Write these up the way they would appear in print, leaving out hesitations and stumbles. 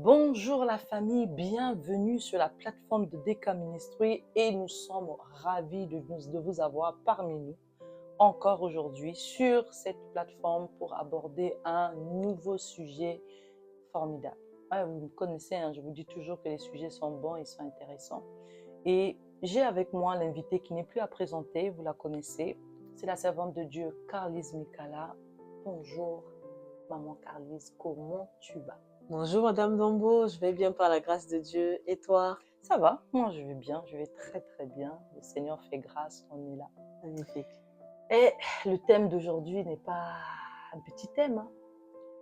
Bonjour la famille, bienvenue sur la plateforme de DK Ministry et nous sommes ravis de vous avoir parmi nous encore aujourd'hui sur cette plateforme pour aborder un nouveau sujet formidable. Ouais, vous me connaissez, je vous dis toujours que les sujets sont bons et sont intéressants. Et j'ai avec moi l'invité qui n'est plus à présenter, vous la connaissez, c'est la servante de Dieu, Carlise Mikala. Bonjour maman Carlise, comment tu vas? Bonjour Madame Dombo, je vais bien par la grâce de Dieu. Et toi? Ça va, moi je vais bien, je vais très très bien. Le Seigneur fait grâce, on est là. Magnifique. Et le thème d'aujourd'hui n'est pas un petit thème.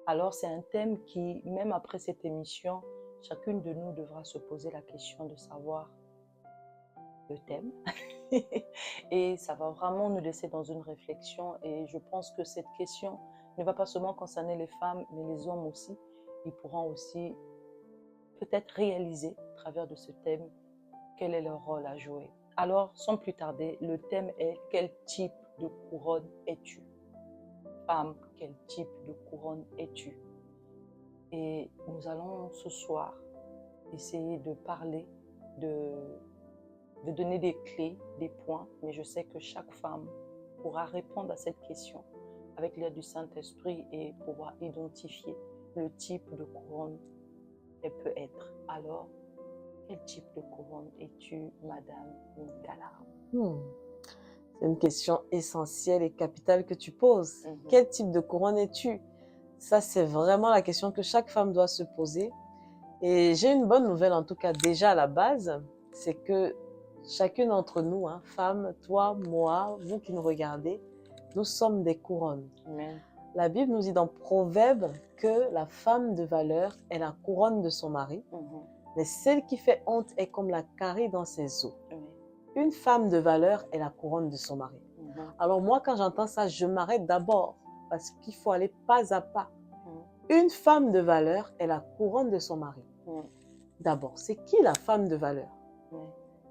Alors c'est un thème qui, même après cette émission, chacune de nous devra se poser la question de savoir le thème. Et ça va vraiment nous laisser dans une réflexion. Et je pense que cette question ne va pas seulement concerner les femmes, mais les hommes aussi. Ils pourront aussi peut-être réaliser à travers de ce thème quel est leur rôle à jouer. Alors, sans plus tarder, le thème est quel type de couronne es-tu? Femme, quel type de couronne es-tu? Et nous allons ce soir essayer de parler, de donner des clés, des points, mais je sais que chaque femme pourra répondre à cette question avec l'aide du Saint-Esprit et pouvoir identifier le type de couronne qu'elle peut être. Alors, quel type de couronne es-tu, Madame Mikala? C'est une question essentielle et capitale que tu poses. Quel type de couronne es-tu? Ça, c'est vraiment la question que chaque femme doit se poser. Et j'ai une bonne nouvelle, en tout cas déjà à la base, c'est que chacune d'entre nous, femmes, toi, moi, vous qui nous regardez, nous sommes des couronnes. Amen. La Bible nous dit dans Proverbe que la femme de valeur est la couronne de son mari, mais celle qui fait honte est comme la carie dans ses os. Une femme de valeur est la couronne de son mari. Alors moi, quand j'entends ça, je m'arrête d'abord parce qu'il faut aller pas à pas. Une femme de valeur est la couronne de son mari. D'abord, c'est qui la femme de valeur?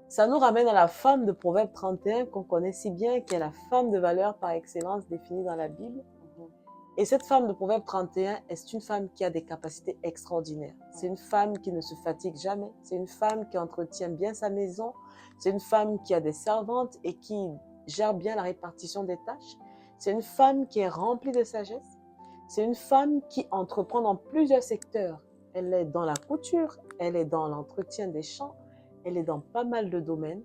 Ça nous ramène à la femme de Proverbe 31 qu'on connaît si bien, qui est la femme de valeur par excellence définie dans la Bible. Et cette femme de Proverbe 31 est une femme qui a des capacités extraordinaires. C'est une femme qui ne se fatigue jamais. C'est une femme qui entretient bien sa maison. C'est une femme qui a des servantes et qui gère bien la répartition des tâches. C'est une femme qui est remplie de sagesse. C'est une femme qui entreprend dans plusieurs secteurs. Elle est dans la couture, elle est dans l'entretien des champs, elle est dans pas mal de domaines.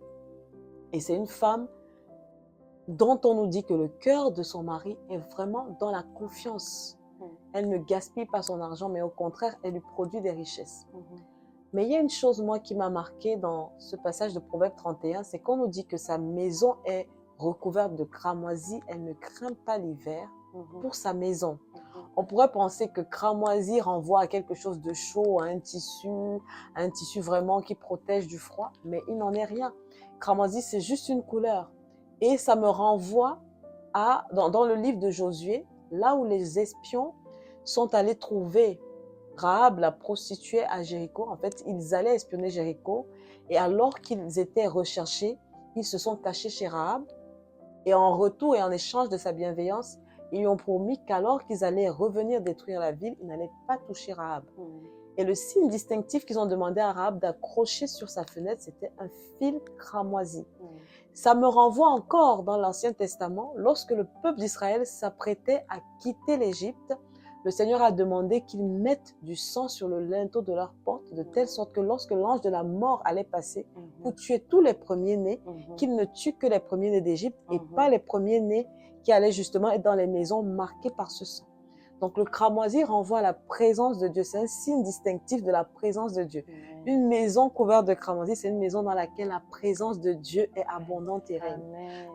Et c'est une femme dont on nous dit que le cœur de son mari est vraiment dans la confiance. Elle ne gaspille pas son argent, mais au contraire, elle lui produit des richesses. Mais il y a une chose, moi, qui m'a marquée dans ce passage de Proverbe 31, c'est qu'on nous dit que sa maison est recouverte de cramoisis, elle ne craint pas l'hiver pour sa maison. On pourrait penser que cramoisi renvoie à quelque chose de chaud, à un tissu vraiment qui protège du froid, mais il n'en est rien. Cramoisi, c'est juste une couleur. Et ça me renvoie dans le livre de Josué, là où les espions sont allés trouver Rahab, la prostituée à Jéricho. En fait, ils allaient espionner Jéricho. Et alors qu'ils étaient recherchés, ils se sont cachés chez Rahab. Et en retour et en échange de sa bienveillance, ils lui ont promis qu'alors qu'ils allaient revenir détruire la ville, ils n'allaient pas toucher Rahab. Et le signe distinctif qu'ils ont demandé à Rahab d'accrocher sur sa fenêtre, c'était un fil cramoisi. Ça me renvoie encore dans l'Ancien Testament, lorsque le peuple d'Israël s'apprêtait à quitter l'Égypte, le Seigneur a demandé qu'ils mettent du sang sur le linteau de leur porte, de telle sorte que lorsque l'ange de la mort allait passer pour tuer tous les premiers-nés, qu'il ne tue que les premiers-nés d'Égypte et pas les premiers-nés qui allaient justement être dans les maisons marquées par ce sang. Donc le cramoisi renvoie à la présence de Dieu, c'est un signe distinctif de la présence de Dieu. Une maison couverte de cramoisi, c'est une maison dans laquelle la présence de Dieu est abondante et règne.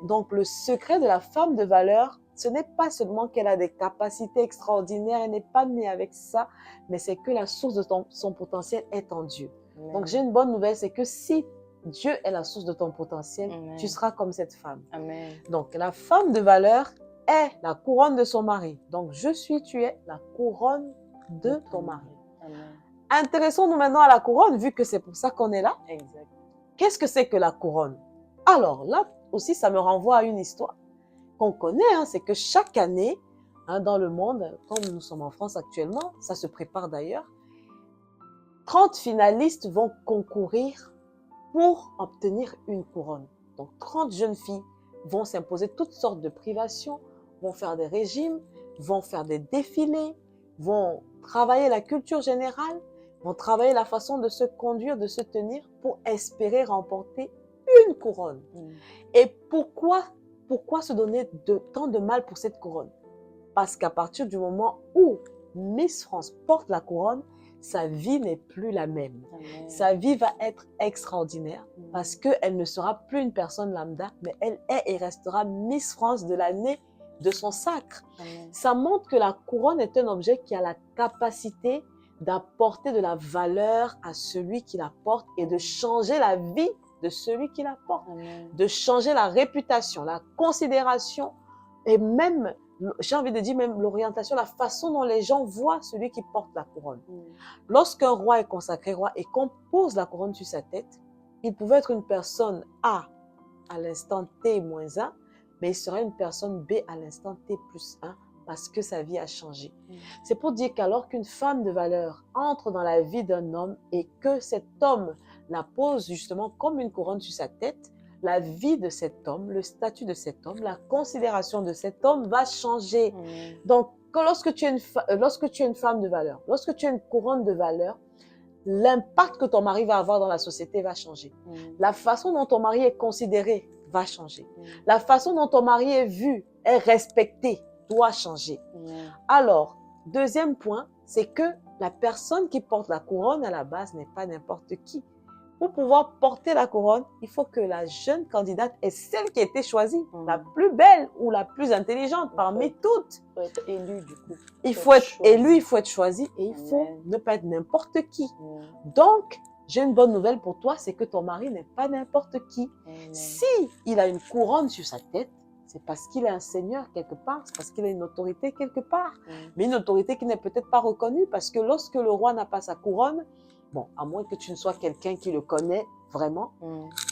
Donc le secret de la femme de valeur, ce n'est pas seulement qu'elle a des capacités extraordinaires, elle n'est pas née avec ça, mais c'est que la source de son potentiel est en Dieu. Donc j'ai une bonne nouvelle, c'est que si Dieu est la source de ton potentiel, tu seras comme cette femme. Donc la femme de valeur est la couronne de son mari. Donc tu es la couronne de ton mari. Intéressons-nous maintenant à la couronne, vu que c'est pour ça qu'on est là. Exact. Qu'est-ce que c'est que la couronne? Alors là aussi, ça me renvoie à une histoire qu'on connaît, c'est que chaque année, dans le monde, comme nous sommes en France actuellement, ça se prépare d'ailleurs, 30 finalistes vont concourir pour obtenir une couronne. Donc 30 jeunes filles vont s'imposer toutes sortes de privations, vont faire des régimes, vont faire des défilés, vont travailler la culture générale, vont travailler la façon de se conduire, de se tenir pour espérer remporter une couronne. Et pourquoi se donner tant de mal pour cette couronne? Parce qu'à partir du moment où Miss France porte la couronne, sa vie n'est plus la même. Amen. Sa vie va être extraordinaire parce qu'elle ne sera plus une personne lambda, mais elle est et restera Miss France de l'année de son sacre. Amen. Ça montre que la couronne est un objet qui a la capacité d'apporter de la valeur à celui qui la porte et de changer la vie de celui qui la porte, de changer la réputation, la considération et même, j'ai envie de dire même l'orientation, la façon dont les gens voient celui qui porte la couronne. Lorsqu'un roi est consacré roi et qu'on pose la couronne sur sa tête, il pouvait être une personne A à l'instant T-1, mais il sera une personne B à l'instant T+1 parce que sa vie a changé. C'est pour dire qu'alors qu'une femme de valeur entre dans la vie d'un homme et que cet homme la pose justement comme une couronne sur sa tête, la vie de cet homme, le statut de cet homme, la considération de cet homme va changer. Donc, lorsque tu es une femme de valeur, lorsque tu as une couronne de valeur, l'impact que ton mari va avoir dans la société va changer. La façon dont ton mari est considéré va changer. La façon dont ton mari est vu, est respecté, doit changer. Alors, deuxième point, c'est que la personne qui porte la couronne à la base n'est pas n'importe qui. Pour pouvoir porter la couronne, il faut que la jeune candidate est celle qui a été choisie, la plus belle ou la plus intelligente parmi toutes. Il faut être élu du coup. Il faut être élu, il faut être choisi et il faut ne pas être n'importe qui. Donc, j'ai une bonne nouvelle pour toi, c'est que ton mari n'est pas n'importe qui. Si il a une couronne sur sa tête, c'est parce qu'il est un seigneur quelque part, c'est parce qu'il a une autorité quelque part. Mais une autorité qui n'est peut-être pas reconnue parce que lorsque le roi n'a pas sa couronne, bon, à moins que tu ne sois quelqu'un qui le connaît vraiment,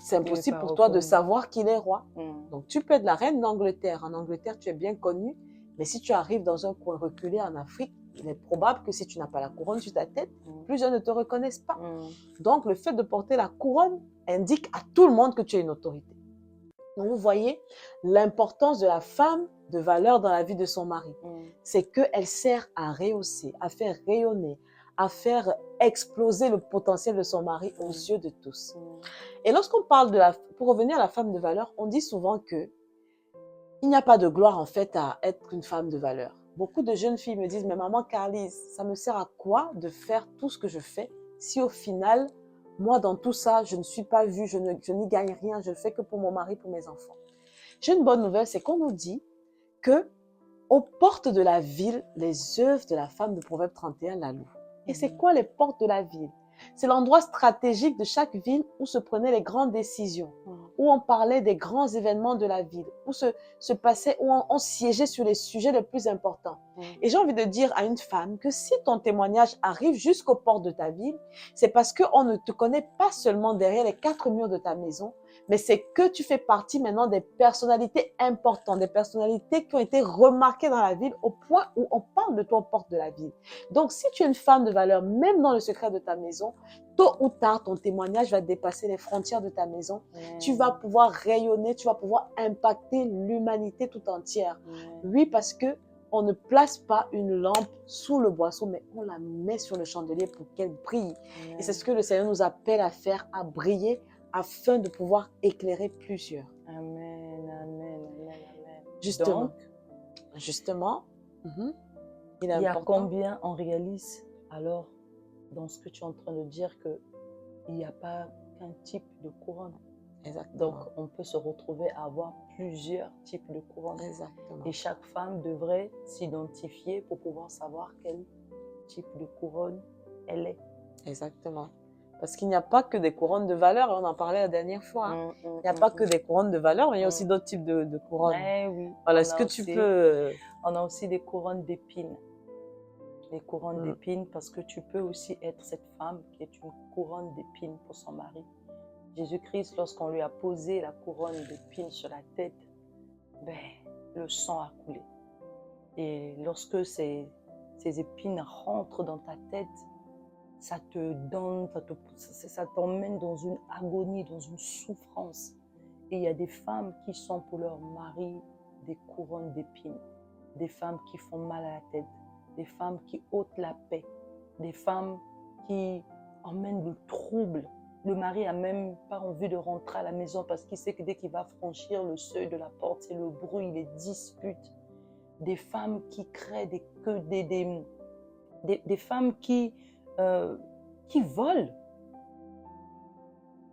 c'est impossible pour toi de savoir qu'il est roi. Donc, tu peux être la reine d'Angleterre. En Angleterre, tu es bien connue. Mais si tu arrives dans un coin reculé en Afrique, il est probable que si tu n'as pas la couronne sur ta tête, plusieurs ne te reconnaissent pas. Donc, le fait de porter la couronne indique à tout le monde que tu es une autorité. Donc, vous voyez l'importance de la femme de valeur dans la vie de son mari. C'est qu'elle sert à rehausser, à faire rayonner, à faire exploser le potentiel de son mari aux yeux de tous. Et lorsqu'on parle pour revenir à la femme de valeur, on dit souvent que il n'y a pas de gloire en fait à être une femme de valeur. Beaucoup de jeunes filles me disent, mais maman Carlise, ça me sert à quoi de faire tout ce que je fais si au final, moi dans tout ça, je ne suis pas vue, je n'y gagne rien, je ne fais que pour mon mari, pour mes enfants. J'ai une bonne nouvelle, c'est qu'on nous dit que aux portes de la ville, les œuvres de la femme de Proverbe 31 la louent. Et c'est quoi les portes de la ville? C'est l'endroit stratégique de chaque ville où se prenaient les grandes décisions, où on parlait des grands événements de la ville, où on siégeait sur les sujets les plus importants. Et j'ai envie de dire à une femme que si ton témoignage arrive jusqu'aux portes de ta ville, c'est parce qu'on ne te connaît pas seulement derrière les 4 murs de ta maison, mais c'est que tu fais partie maintenant des personnalités importantes, des personnalités qui ont été remarquées dans la ville au point où on parle de toi aux portes de la ville. Donc, si tu es une femme de valeur, même dans le secret de ta maison, tôt ou tard, ton témoignage va dépasser les frontières de ta maison. Tu vas pouvoir rayonner, tu vas pouvoir impacter l'humanité tout entière. Oui, parce que on ne place pas une lampe sous le boisseau, mais on la met sur le chandelier pour qu'elle brille. Et c'est ce que le Seigneur nous appelle à faire, à briller, afin de pouvoir éclairer plusieurs. Amen, amen, amen, amen. Justement. Il y a combien on réalise alors dans ce que tu es en train de dire qu'il n'y a pas qu'un type de couronne. Exactement. Donc, on peut se retrouver à avoir plusieurs types de couronnes. Exactement. Et chaque femme devrait s'identifier pour pouvoir savoir quel type de couronne elle est. Exactement. Parce qu'il n'y a pas que des couronnes de valeur, on en parlait la dernière fois. Il n'y a pas que des couronnes de valeur, mais il y a aussi d'autres types de couronnes. Oui. Voilà, est-ce que tu peux... On a aussi des couronnes d'épines. Des couronnes d'épines, parce que tu peux aussi être cette femme qui est une couronne d'épines pour son mari. Jésus-Christ, lorsqu'on lui a posé la couronne d'épines sur la tête, le sang a coulé. Et lorsque ces épines rentrent dans ta tête, ça te donne, ça t'emmène dans une agonie, dans une souffrance. Et il y a des femmes qui sont pour leur mari des couronnes d'épines, des femmes qui font mal à la tête, des femmes qui ôtent la paix, des femmes qui emmènent le trouble. Le mari n'a même pas envie de rentrer à la maison parce qu'il sait que dès qu'il va franchir le seuil de la porte, c'est le bruit, les disputes. Des femmes qui créent des femmes qui volent,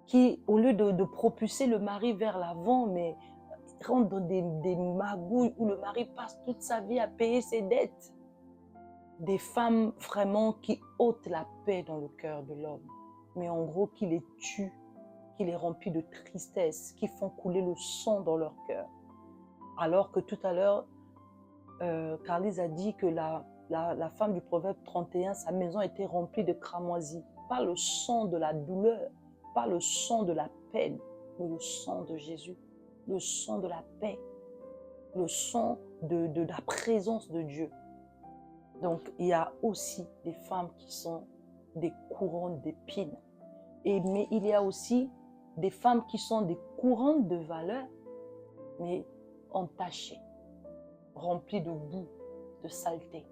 qui, au lieu de propulser le mari vers l'avant, mais rentrent dans des magouilles où le mari passe toute sa vie à payer ses dettes. Des femmes vraiment qui ôtent la paix dans le cœur de l'homme, mais en gros qui les tuent, qui les remplissent de tristesse, qui font couler le sang dans leur cœur. Alors que tout à l'heure, Carlise a dit que la femme du Proverbe 31, sa maison était remplie de cramoisis. Pas le sang de la douleur, pas le sang de la peine, mais le sang de Jésus, le sang de la paix, le sang de la présence de Dieu. Donc, il y a aussi des femmes qui sont des couronnes d'épines. Mais il y a aussi des femmes qui sont des couronnes de valeur, mais entachées, remplies de boue, de saleté.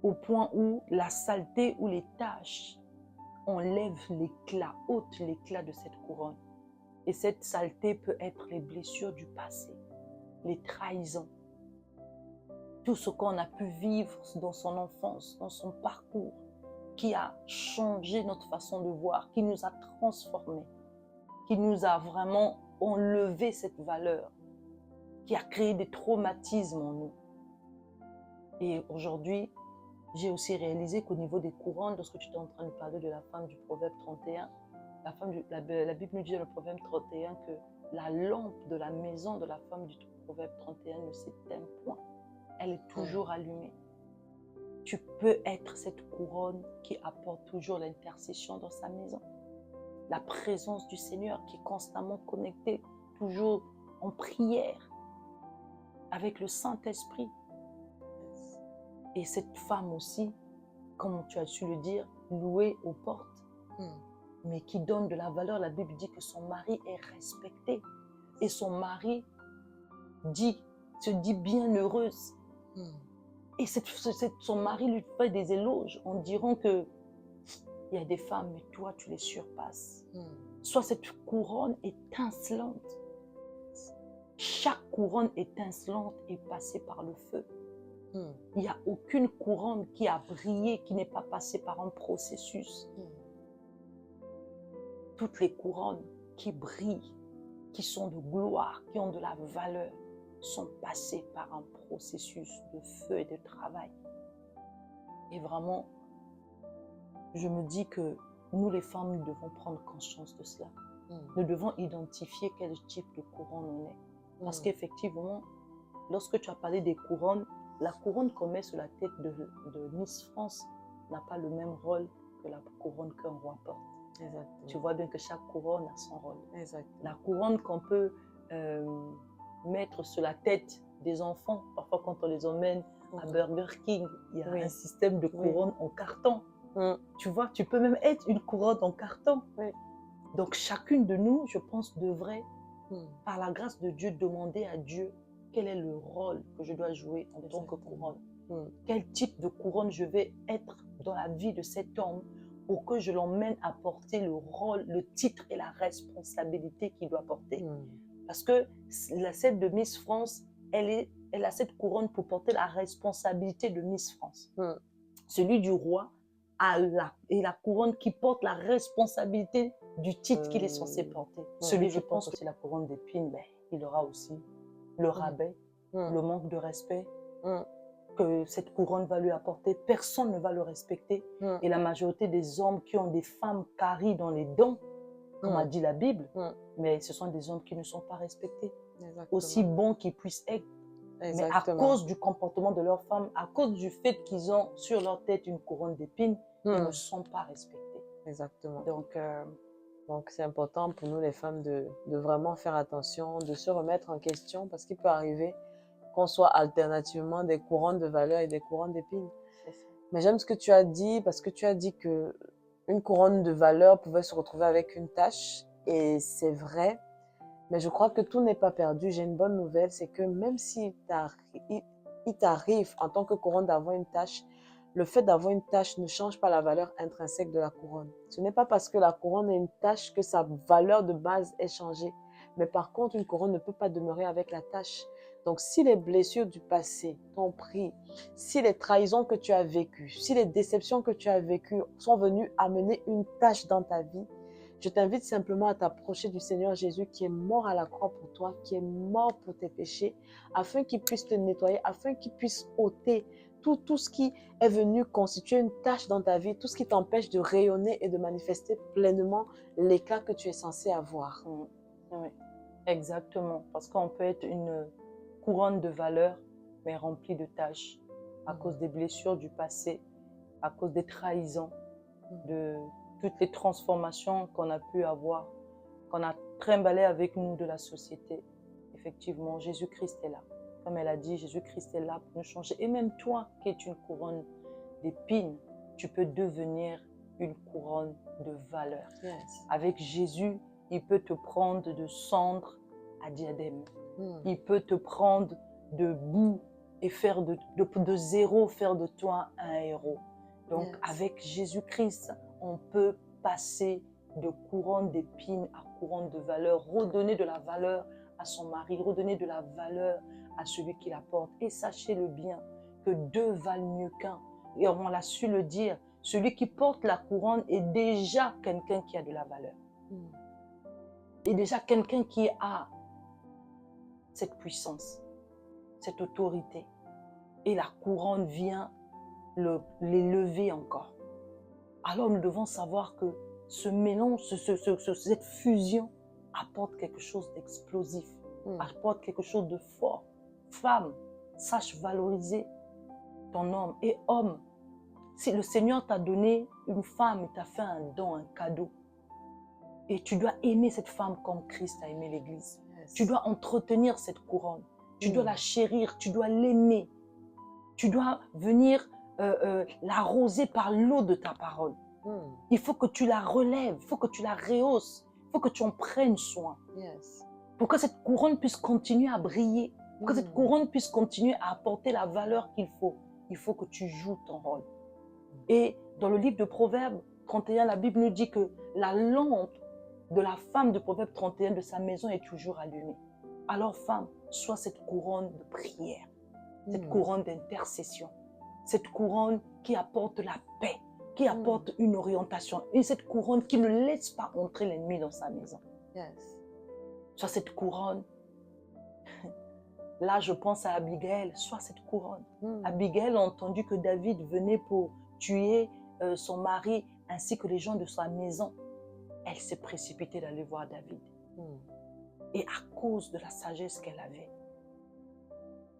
Au point où la saleté ou les taches enlèvent l'éclat, ôtent l'éclat de cette couronne. Et cette saleté peut être les blessures du passé, les trahisons, tout ce qu'on a pu vivre dans son enfance, dans son parcours, qui a changé notre façon de voir, qui nous a transformés, qui nous a vraiment enlevé cette valeur, qui a créé des traumatismes en nous. Et aujourd'hui, j'ai aussi réalisé qu'au niveau des couronnes, lorsque tu es en train de parler de la femme du Proverbe 31, la Bible nous dit dans le Proverbe 31 que la lampe de la maison de la femme du Proverbe 31 ne s'éteint point. Elle est toujours allumée. Tu peux être cette couronne qui apporte toujours l'intercession dans sa maison. La présence du Seigneur qui est constamment connectée, toujours en prière avec le Saint-Esprit. Et cette femme aussi, comme tu as su le dire, louée aux portes, mais qui donne de la valeur. La Bible dit que son mari est respecté. Et son mari se dit bienheureuse. Et son mari lui fait des éloges en disant que il y a des femmes, mais toi, tu les surpasses. Soit cette couronne étincelante. Chaque couronne étincelante est passée par le feu. Il n'y a aucune couronne qui a brillé, qui n'est pas passée par un processus. Toutes les couronnes qui brillent, qui sont de gloire, qui ont de la valeur, sont passées par un processus de feu et de travail. Et vraiment, je me dis que nous les femmes, nous devons prendre conscience de cela. Nous devons identifier quel type de couronne on est. Parce qu'effectivement, lorsque tu as parlé des couronnes, la couronne qu'on met sur la tête de Miss France n'a pas le même rôle que la couronne qu'un roi porte. Exactement. Tu vois bien que chaque couronne a son rôle. Exactement. La couronne qu'on peut mettre sur la tête des enfants, parfois quand on les emmène à Burger King, il y a un système de couronne en carton. Tu vois, tu peux même être une couronne en carton. Donc chacune de nous, je pense, devrait, par la grâce de Dieu, demander à Dieu quel est le rôle que je dois jouer en tant que couronne. Quel type de couronne je vais être dans la vie de cet homme pour que je l'emmène à porter le rôle, le titre et la responsabilité qu'il doit porter. Parce que celle de Miss France, elle a cette couronne pour porter la responsabilité de Miss France. Celui du roi a la couronne qui porte la responsabilité du titre qu'il est censé porter. Celui, je pense aussi, la couronne d'épines, il aura aussi le rabais, le manque de respect que cette couronne va lui apporter. Personne ne va le respecter. Et la majorité des hommes qui ont des femmes caries dans les dents, comme a dit la Bible, mais ce sont des hommes qui ne sont pas respectés. Exactement. Aussi bons qu'ils puissent être. Exactement. Mais à cause du comportement de leurs femmes, à cause du fait qu'ils ont sur leur tête une couronne d'épines, ils ne sont pas respectés. Exactement. Donc c'est important pour nous les femmes de vraiment faire attention, de se remettre en question, parce qu'il peut arriver qu'on soit alternativement des couronnes de valeur et des couronnes d'épines. Mais j'aime ce que tu as dit, parce que tu as dit que une couronne de valeur pouvait se retrouver avec une tache, et c'est vrai. Mais je crois que tout n'est pas perdu. J'ai une bonne nouvelle, c'est que même si il t'arrive en tant que couronne d'avoir une tache, le fait d'avoir une tache ne change pas la valeur intrinsèque de la couronne. Ce n'est pas parce que la couronne a une tache que sa valeur de base est changée. Mais par contre, une couronne ne peut pas demeurer avec la tache. Donc, si les blessures du passé t'ont pris, si les trahisons que tu as vécues, si les déceptions que tu as vécues sont venues amener une tache dans ta vie, je t'invite simplement à t'approcher du Seigneur Jésus qui est mort à la croix pour toi, qui est mort pour tes péchés, afin qu'il puisse te nettoyer, afin qu'il puisse ôter tout ce qui est venu constituer une tache dans ta vie, tout ce qui t'empêche de rayonner et de manifester pleinement l'éclat que tu es censé avoir. Oui, exactement. Parce qu'on peut être une couronne de valeur, mais remplie de taches, à cause des blessures du passé, à cause des trahisons, de toutes les transformations qu'on a pu avoir, qu'on a trimballé avec nous de la société. Effectivement, Jésus-Christ est là. Comme elle a dit, Jésus-Christ est là pour nous changer. Et même toi, qui es une couronne d'épines, tu peux devenir une couronne de valeur. Yes. Avec Jésus, il peut te prendre de cendre à diadème. Il peut te prendre de boue et faire de zéro, faire de toi un héros. Donc, avec Jésus-Christ, on peut passer de couronne d'épines à couronne de valeur, redonner de la valeur à son mari, redonner de la valeur à celui qui la porte. Et sachez-le bien, que deux valent mieux qu'un. Et on l'a su le dire, celui qui porte la couronne est déjà quelqu'un qui a de la valeur. Et déjà quelqu'un qui a cette puissance, cette autorité. Et la couronne vient l'élever encore. Alors nous devons savoir que ce mélange, cette fusion apporte quelque chose d'explosif, apporte quelque chose de fort. Femme, sache valoriser ton homme. Et homme, si le Seigneur t'a donné une femme, il t'a fait un don, un cadeau. Et tu dois aimer cette femme comme Christ a aimé l'Église. Yes. Tu dois entretenir cette couronne. Tu dois la chérir, tu dois l'aimer. Tu dois venir l'arroser par l'eau de ta parole. Il faut que tu la relèves, il faut que tu la rehausses, il faut que tu en prennes soin. Yes. Pour que cette couronne puisse continuer à briller, pour que cette couronne puisse continuer à apporter la valeur qu'il faut que tu joues ton rôle. Et dans le livre de Proverbes 31, la Bible nous dit que la lampe de la femme de Proverbe 31 de sa maison est toujours allumée. Alors femme, sois cette couronne de prière, cette couronne d'intercession, cette couronne qui apporte la paix, qui apporte une orientation, et cette couronne qui ne laisse pas entrer l'ennemi dans sa maison. Yes. Sois cette couronne. Là, je pense à Abigail, sois cette couronne. Abigail a entendu que David venait pour tuer son mari ainsi que les gens de sa maison. Elle s'est précipitée d'aller voir David. Et à cause de la sagesse qu'elle avait,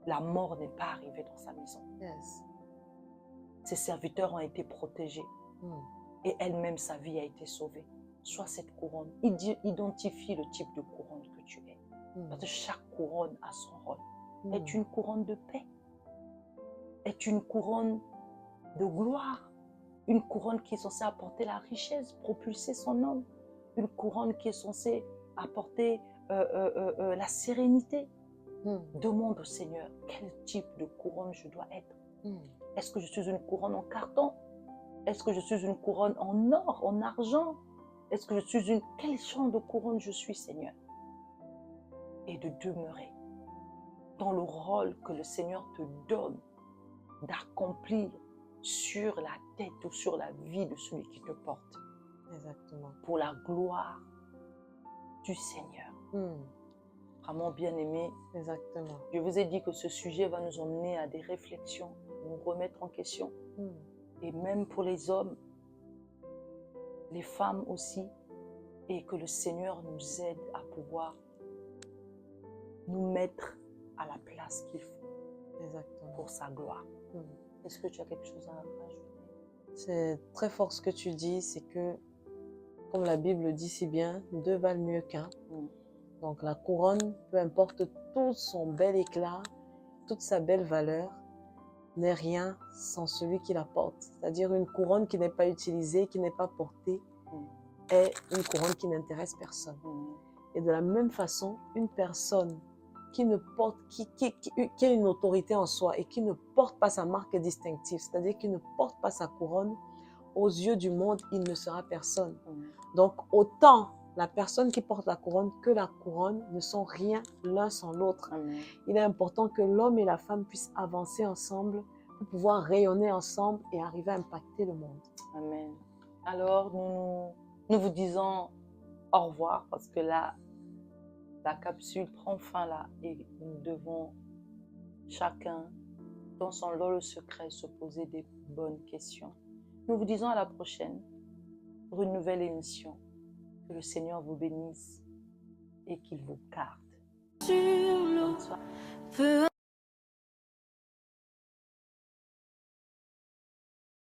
la mort n'est pas arrivée dans sa maison. Yes. Ses serviteurs ont été protégés. Et elle-même, sa vie a été sauvée. Sois cette couronne. Identifie le type de couronne que tu es. Parce que chaque couronne a son rôle. Est une couronne de paix. Est une couronne de gloire. Une couronne qui est censée apporter la richesse, propulser son homme. Une couronne qui est censée apporter la sérénité. Demande au Seigneur, quel type de couronne je dois être? Est-ce que je suis une couronne en carton? Est-ce que je suis une couronne en or, en argent? Est-ce que je suis une... Quel genre de couronne je suis, Seigneur? Et de demeurer dans le rôle que le Seigneur te donne d'accomplir sur la tête ou sur la vie de celui qui te porte. Exactement. Pour la gloire du Seigneur. Vraiment bien-aimé. Exactement. Je vous ai dit que ce sujet va nous emmener à des réflexions, nous remettre en question. Et même pour les hommes, les femmes aussi, et que le Seigneur nous aide à pouvoir nous mettre à la place qu'il faut. Exactement. Pour sa gloire. Est-ce que tu as quelque chose à ajouter? C'est très fort ce que tu dis, c'est que, comme la Bible dit si bien, deux valent mieux qu'un. Donc la couronne, peu importe tout son bel éclat, toute sa belle valeur, n'est rien sans celui qui la porte. C'est-à-dire une couronne qui n'est pas utilisée, qui n'est pas portée, est une couronne qui n'intéresse personne. Et de la même façon, une personne qui a une autorité en soi et qui ne porte pas sa marque distinctive, c'est-à-dire qui ne porte pas sa couronne, aux yeux du monde, il ne sera personne. Donc, autant la personne qui porte la couronne que la couronne ne sont rien l'un sans l'autre. Il est important que l'homme et la femme puissent avancer ensemble pour pouvoir rayonner ensemble et arriver à impacter le monde. Amen. Alors, nous vous disons au revoir parce que là, la capsule prend fin là et nous devons chacun, dans son lot secret, se poser des bonnes questions. Nous vous disons à la prochaine pour une nouvelle émission. Que le Seigneur vous bénisse et qu'il vous garde. Bonne soirée.